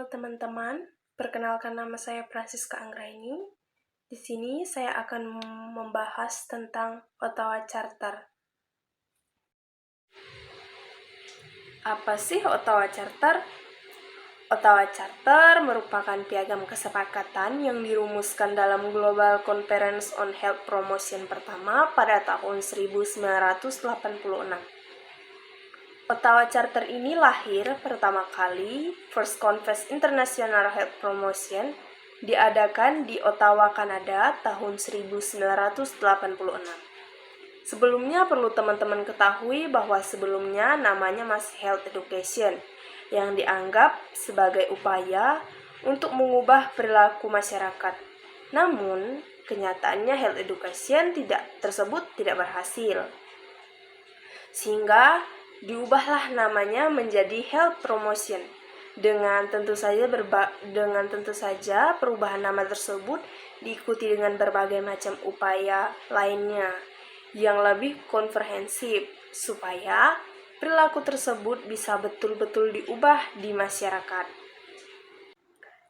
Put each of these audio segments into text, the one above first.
teman-teman, perkenalkan nama saya Francisca Anggraini. Di sini saya akan membahas tentang Ottawa Charter. Apa sih Ottawa Charter? Ottawa Charter merupakan piagam kesepakatan yang dirumuskan dalam Global Conference on Health Promotion pertama pada tahun 1986. Ottawa Charter ini lahir pertama kali First Conference International Health Promotion diadakan di Ottawa, Kanada tahun 1986. Sebelumnya perlu teman-teman ketahui bahwa sebelumnya namanya masih Health Education yang dianggap sebagai upaya untuk mengubah perilaku masyarakat. Namun, kenyataannya Health Education tersebut tidak berhasil. Sehingga diubahlah namanya menjadi Health Promotion. Dengan tentu saja perubahan nama tersebut diikuti dengan berbagai macam upaya lainnya yang lebih komprehensif supaya perilaku tersebut bisa betul-betul diubah di masyarakat.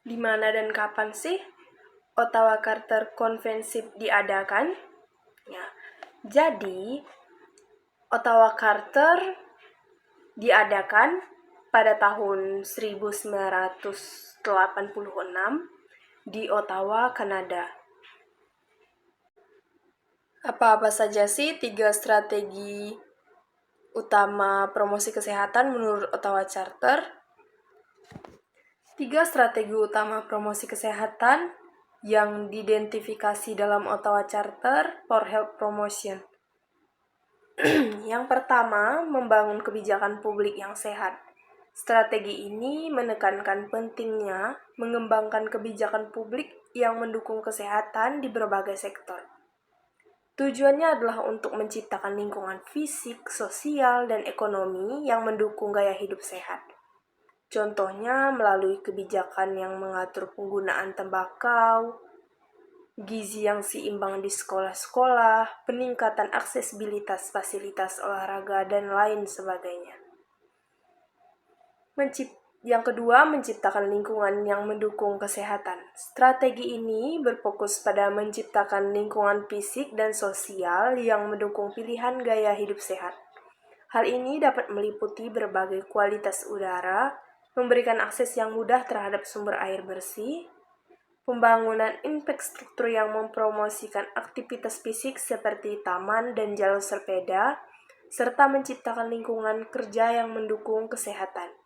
Di mana dan kapan sih Ottawa Charter Convention diadakan? Ya. Jadi, Ottawa Charter diadakan pada tahun 1986 di Ottawa, Kanada. Apa-apa saja sih 3 strategi utama promosi kesehatan menurut Ottawa Charter? 3 strategi utama promosi kesehatan yang diidentifikasi dalam Ottawa Charter for Health Promotion. Yang pertama, membangun kebijakan publik yang sehat. Strategi ini menekankan pentingnya mengembangkan kebijakan publik yang mendukung kesehatan di berbagai sektor. Tujuannya adalah untuk menciptakan lingkungan fisik, sosial, dan ekonomi yang mendukung gaya hidup sehat. Contohnya melalui kebijakan yang mengatur penggunaan tembakau, gizi yang seimbang di sekolah-sekolah, peningkatan aksesibilitas fasilitas olahraga, dan lain sebagainya. Yang kedua, menciptakan lingkungan yang mendukung kesehatan. Strategi ini berfokus pada menciptakan lingkungan fisik dan sosial yang mendukung pilihan gaya hidup sehat. Hal ini dapat meliputi berbagai kualitas udara, memberikan akses yang mudah terhadap sumber air bersih, pembangunan infrastruktur yang mempromosikan aktivitas fisik seperti taman dan jalur sepeda, serta menciptakan lingkungan kerja yang mendukung kesehatan.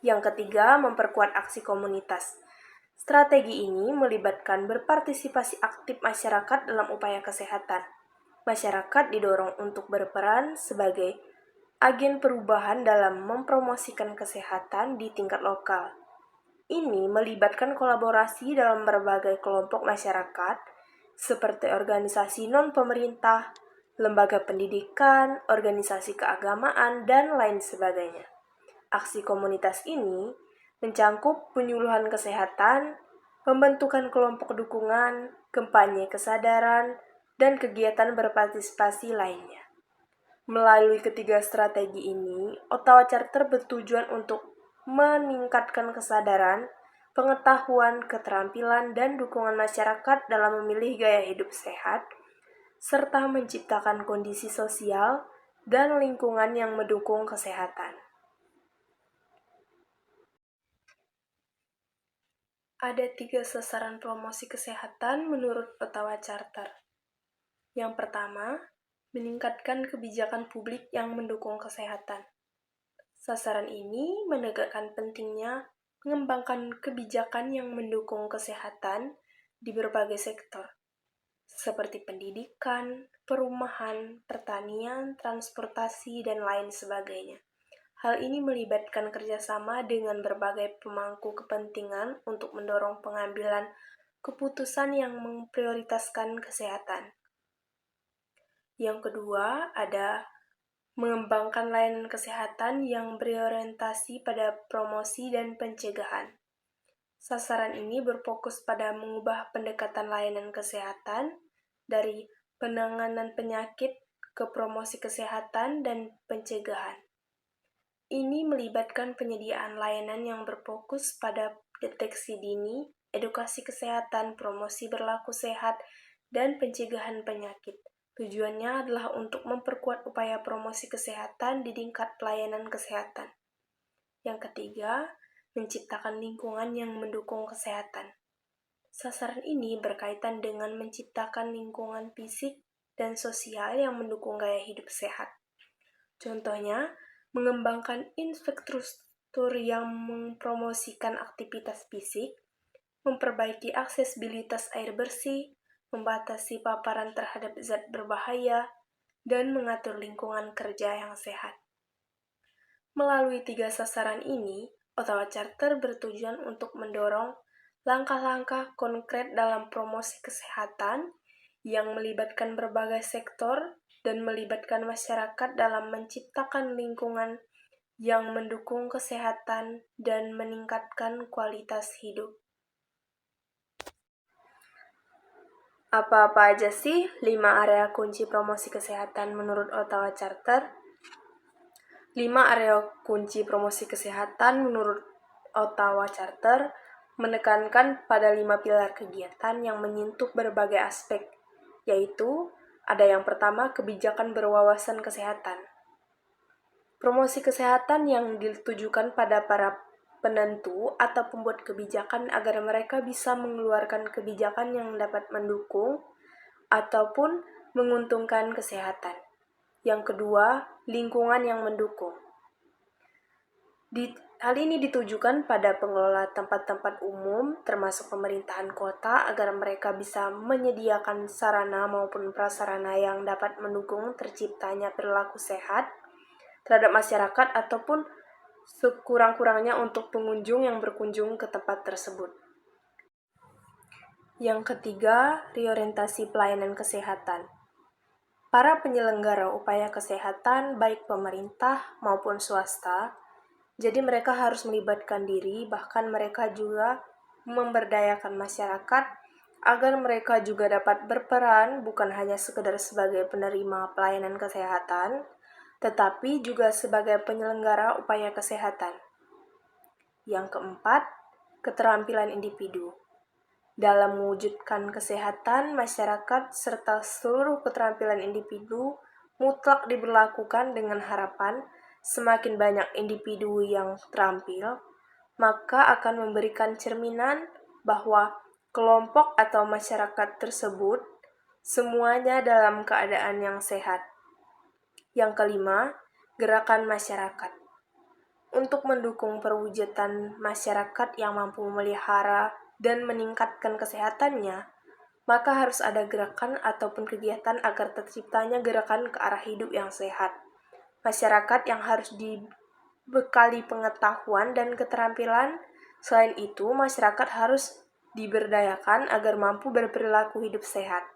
Yang ketiga, memperkuat aksi komunitas. Strategi ini melibatkan berpartisipasi aktif masyarakat dalam upaya kesehatan. Masyarakat didorong untuk berperan sebagai agen perubahan dalam mempromosikan kesehatan di tingkat lokal. Ini melibatkan kolaborasi dalam berbagai kelompok masyarakat, seperti organisasi non-pemerintah, lembaga pendidikan, organisasi keagamaan, dan lain sebagainya. Aksi komunitas ini mencangkup penyuluhan kesehatan, pembentukan kelompok dukungan, kampanye kesadaran, dan kegiatan berpartisipasi lainnya. Melalui ketiga strategi ini, Ottawa Charter bertujuan untuk meningkatkan kesadaran, pengetahuan, keterampilan, dan dukungan masyarakat dalam memilih gaya hidup sehat, serta menciptakan kondisi sosial dan lingkungan yang mendukung kesehatan. Ada 3 sasaran promosi kesehatan menurut Ottawa Charter. Yang pertama, meningkatkan kebijakan publik yang mendukung kesehatan. Sasaran ini menegakkan pentingnya mengembangkan kebijakan yang mendukung kesehatan di berbagai sektor, seperti pendidikan, perumahan, pertanian, transportasi, dan lain sebagainya. Hal ini melibatkan kerjasama dengan berbagai pemangku kepentingan untuk mendorong pengambilan keputusan yang memprioritaskan kesehatan. Yang kedua, ada mengembangkan layanan kesehatan yang berorientasi pada promosi dan pencegahan. Sasaran ini berfokus pada mengubah pendekatan layanan kesehatan dari penanganan penyakit ke promosi kesehatan dan pencegahan. Ini melibatkan penyediaan layanan yang berfokus pada deteksi dini, edukasi kesehatan, promosi berlaku sehat, dan pencegahan penyakit. Tujuannya adalah untuk memperkuat upaya promosi kesehatan di tingkat pelayanan kesehatan. Yang ketiga, menciptakan lingkungan yang mendukung kesehatan. Sasaran ini berkaitan dengan menciptakan lingkungan fisik dan sosial yang mendukung gaya hidup sehat. Contohnya, mengembangkan infrastruktur yang mempromosikan aktivitas fisik, memperbaiki aksesibilitas air bersih, membatasi paparan terhadap zat berbahaya, dan mengatur lingkungan kerja yang sehat. Melalui 3 sasaran ini, Ottawa Charter bertujuan untuk mendorong langkah-langkah konkret dalam promosi kesehatan yang melibatkan berbagai sektor dan melibatkan masyarakat dalam menciptakan lingkungan yang mendukung kesehatan dan meningkatkan kualitas hidup. Apa-apa aja sih 5 area kunci promosi kesehatan menurut Ottawa Charter? 5 area kunci promosi kesehatan menurut Ottawa Charter menekankan pada 5 pilar kegiatan yang menyentuh berbagai aspek, yaitu ada yang pertama, kebijakan berwawasan kesehatan. Promosi kesehatan yang ditujukan pada para penentu atau pembuat kebijakan agar mereka bisa mengeluarkan kebijakan yang dapat mendukung ataupun menguntungkan kesehatan. Yang kedua, lingkungan yang mendukung. Hal ini ditujukan pada pengelola tempat-tempat umum, termasuk pemerintahan kota, agar mereka bisa menyediakan sarana maupun prasarana yang dapat mendukung terciptanya perilaku sehat terhadap masyarakat ataupun sekurang-kurangnya untuk pengunjung yang berkunjung ke tempat tersebut. Yang ketiga, reorientasi pelayanan kesehatan. Para penyelenggara upaya kesehatan, baik pemerintah maupun swasta, jadi mereka harus melibatkan diri, bahkan mereka juga memberdayakan masyarakat agar mereka juga dapat berperan bukan hanya sekedar sebagai penerima pelayanan kesehatan, tetapi juga sebagai penyelenggara upaya kesehatan. Yang keempat, keterampilan individu. Dalam mewujudkan kesehatan masyarakat serta seluruh keterampilan individu mutlak diberlakukan dengan harapan semakin banyak individu yang terampil, maka akan memberikan cerminan bahwa kelompok atau masyarakat tersebut semuanya dalam keadaan yang sehat. Yang kelima, gerakan masyarakat. Untuk mendukung perwujudan masyarakat yang mampu memelihara dan meningkatkan kesehatannya, maka harus ada gerakan ataupun kegiatan agar terciptanya gerakan ke arah hidup yang sehat. Masyarakat yang harus dibekali pengetahuan dan keterampilan. Selain itu, masyarakat harus diberdayakan agar mampu berperilaku hidup sehat.